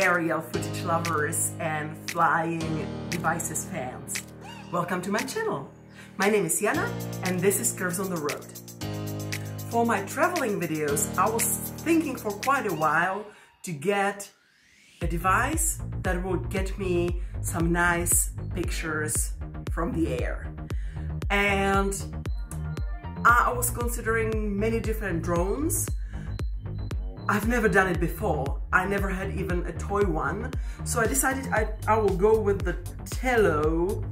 aerial footage lovers and flying devices fans. Welcome to my channel. My name is Jana and this is Curves on the Road. For my traveling videos, I was thinking for quite a while to get a device that would get me some nice pictures from the air. And I was considering many different drones. I've never done it before. I never had even a toy one. So I decided I will go with the TELLO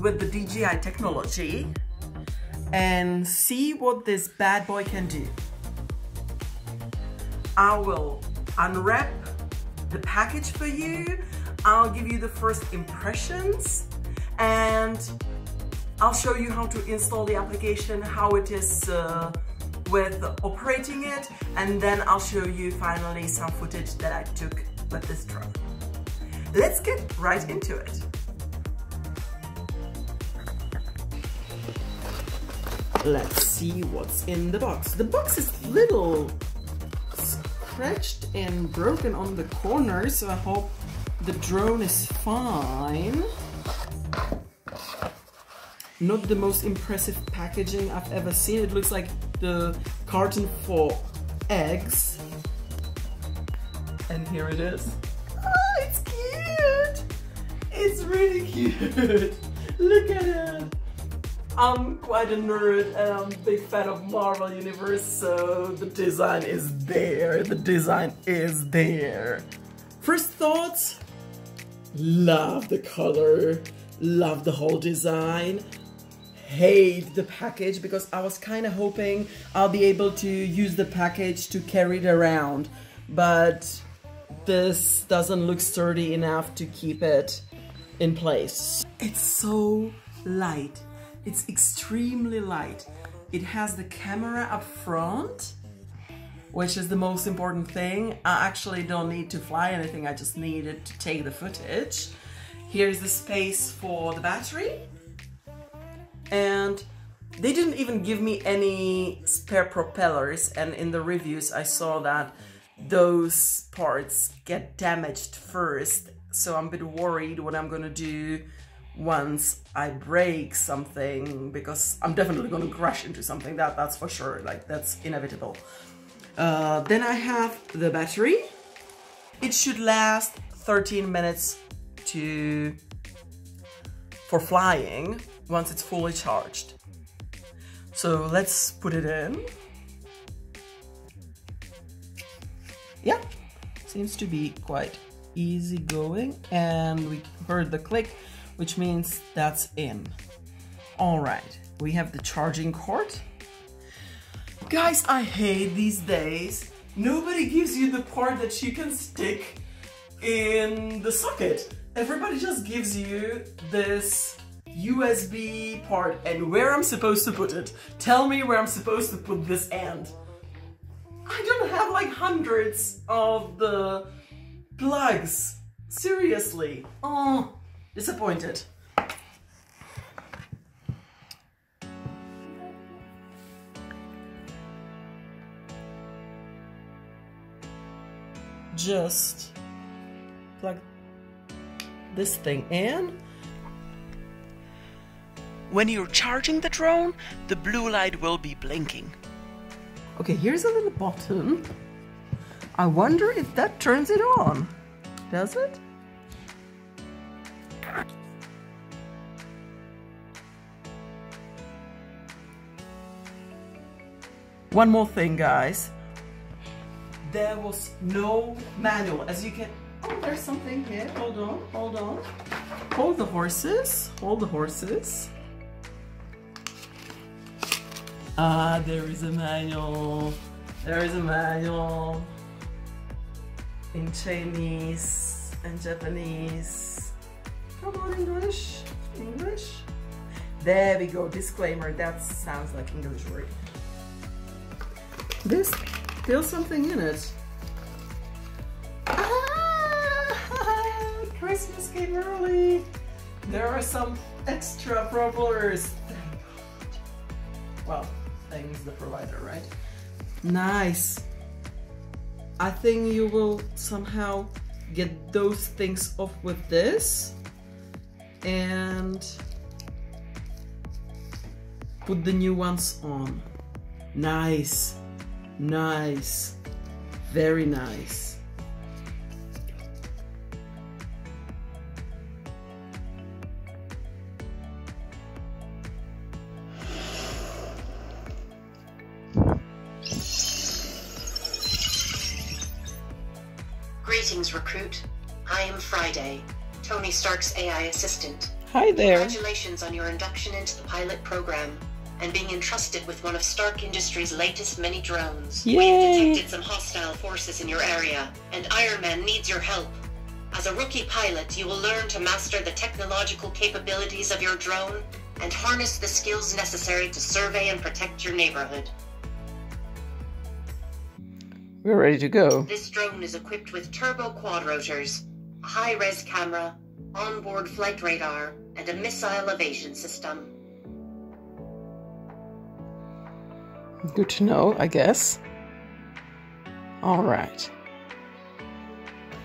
with the DJI technology and see what this bad boy can do. I will unwrap the package for you. I'll give you the first impressions and I'll show you how to install the application, how it is with operating it, and then I'll show you finally some footage that I took with this drone. Let's get right into it. Let's see what's in the box. The box is a little scratched and broken on the corner, so I hope the drone is fine. Not the most impressive packaging I've ever seen. It looks like the carton for eggs. And here it is. Oh, it's cute! It's really cute! Look at it! I'm quite a nerd and I'm a big fan of Marvel Universe, so the design is there. The design is there. First thoughts? Love the color. Love the whole design. Hate the package because I was kind of hoping I'll be able to use the package to carry it around, but this doesn't look sturdy enough to keep it in place. It's so light. It's extremely light. It has the camera up front, which is the most important thing. I actually don't need to fly anything, I just need it to take the footage. Here's the space for the battery. And they didn't even give me any spare propellers, and in the reviews I saw that those parts get damaged first, so I'm a bit worried what I'm gonna do once I break something, because I'm definitely gonna crash into something, that's for sure, like that's inevitable. Then I have the battery. It should last 13 minutes for flying once it's fully charged. So let's put it in. Yeah, seems to be quite easy going, and we heard the click, which means that's in. All right, we have the charging cord. Guys, I hate these days. Nobody gives you the part that you can stick in the socket. Everybody just gives you this USB part, and where I'm supposed to put it. Tell me where I'm supposed to put this end. I don't have like hundreds of the plugs. Seriously. Oh, disappointed. Just plug this thing in. When you're charging the drone, the blue light will be blinking. Okay, here's a little button. I wonder if that turns it on. Does it? One more thing, guys. There was no manual, as you can... Oh, there's something here. Hold on, hold on. Hold the horses. Hold the horses. Ah, there is a manual. There is a manual. In Chinese and Japanese. Come on, English. English. There we go. Disclaimer. That sounds like English word. There's still something in it. Christmas came early. There are some extra propellers. Well, thanks the provider, right? Nice. I think you will somehow get those things off with this and put the new ones on. Nice, nice, very nice. Greetings, recruit. I am Friday, Tony Stark's AI assistant. Hi there. Congratulations on your induction into the pilot program and being entrusted with one of Stark Industries' latest mini drones. Yay. We've detected some hostile forces in your area, and Iron Man needs your help. As a rookie pilot, you will learn to master the technological capabilities of your drone and harness the skills necessary to survey and protect your neighborhood. We're ready to go. This drone is equipped with turbo quadrotors, a high-res camera, onboard flight radar, and a missile evasion system. Good to know, I guess. All right.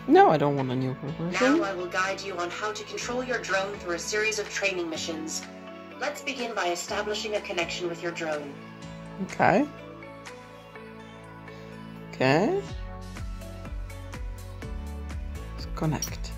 No, I don't want a new version. Now I will guide you on how to control your drone through a series of training missions. Let's begin by establishing a connection with your drone. Okay. Okay. Let's connect.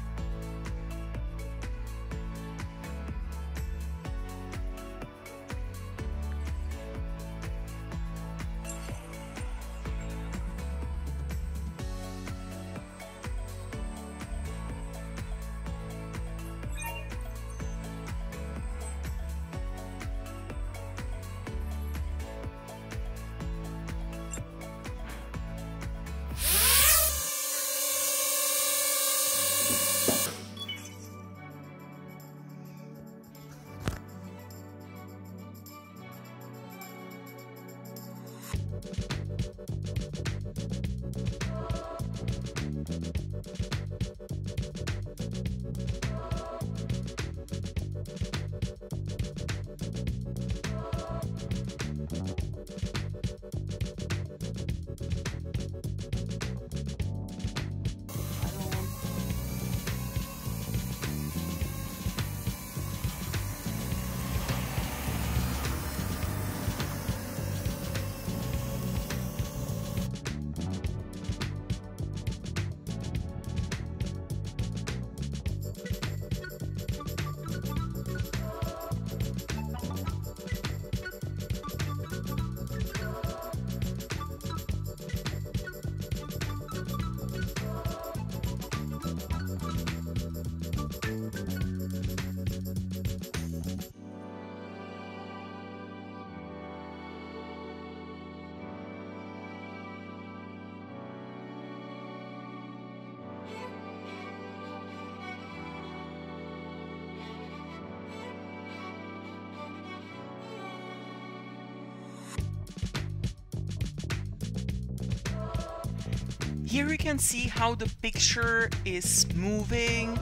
Here you can see how the picture is moving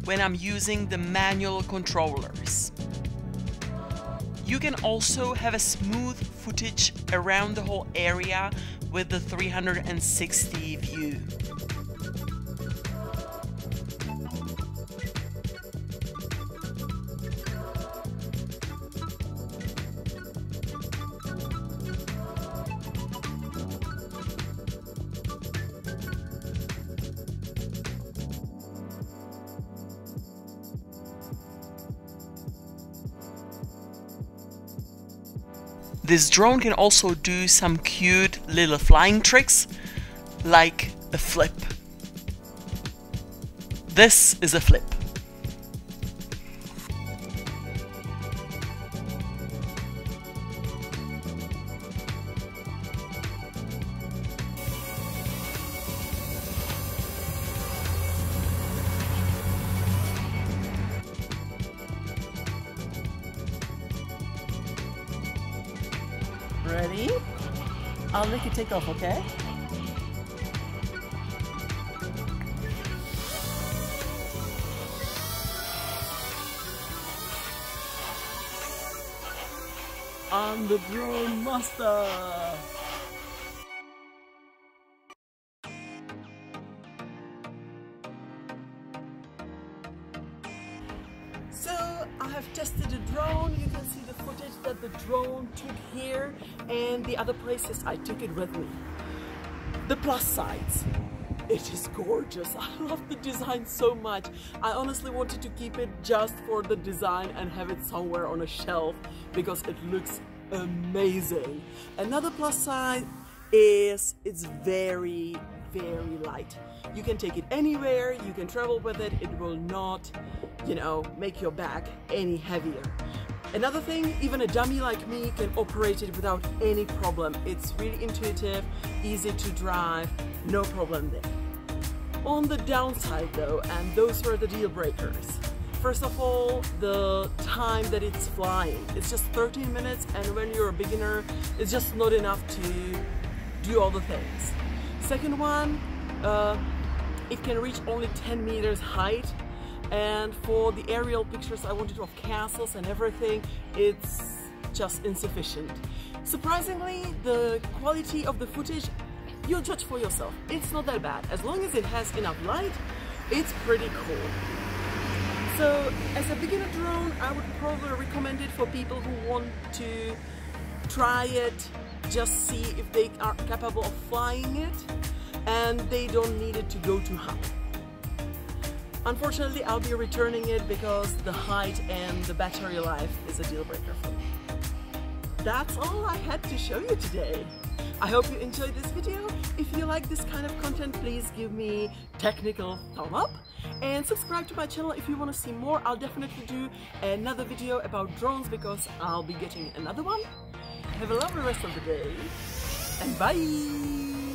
when I'm using the manual controllers. You can also have a smooth footage around the whole area with the 360 view. This drone can also do some cute little flying tricks, like a flip. This is a flip. Ready? I'll make you take off, okay? I'm the drone master! that the drone took here and the other places I took it with me. The plus sides. It is gorgeous. I love the design so much. I honestly wanted to keep it just for the design and have it somewhere on a shelf because it looks amazing. Another plus side is it's very, very light. You can take it anywhere, you can travel with it, it will not, you know, make your bag any heavier. Another thing, even a dummy like me can operate it without any problem. It's really intuitive, easy to drive, no problem there. On the downside though, and those were the deal breakers. First of all, the time that it's flying. It's just 13 minutes, and when you're a beginner, it's just not enough to do all the things. Second one, it can reach only 10 meters height, and for the aerial pictures I wanted of castles and everything, it's just insufficient. Surprisingly, the quality of the footage, you'll judge for yourself. It's not that bad. As long as it has enough light, it's pretty cool. So as a beginner drone, I would probably recommend it for people who want to try it, just see if they are capable of flying it, and they don't need it to go too high. Unfortunately, I'll be returning it because the height and the battery life is a deal breaker for me. That's all I had to show you today. I hope you enjoyed this video. If you like this kind of content, please give me technical thumb up and subscribe to my channel if you want to see more. I'll definitely do another video about drones because I'll be getting another one. Have a lovely rest of the day and bye!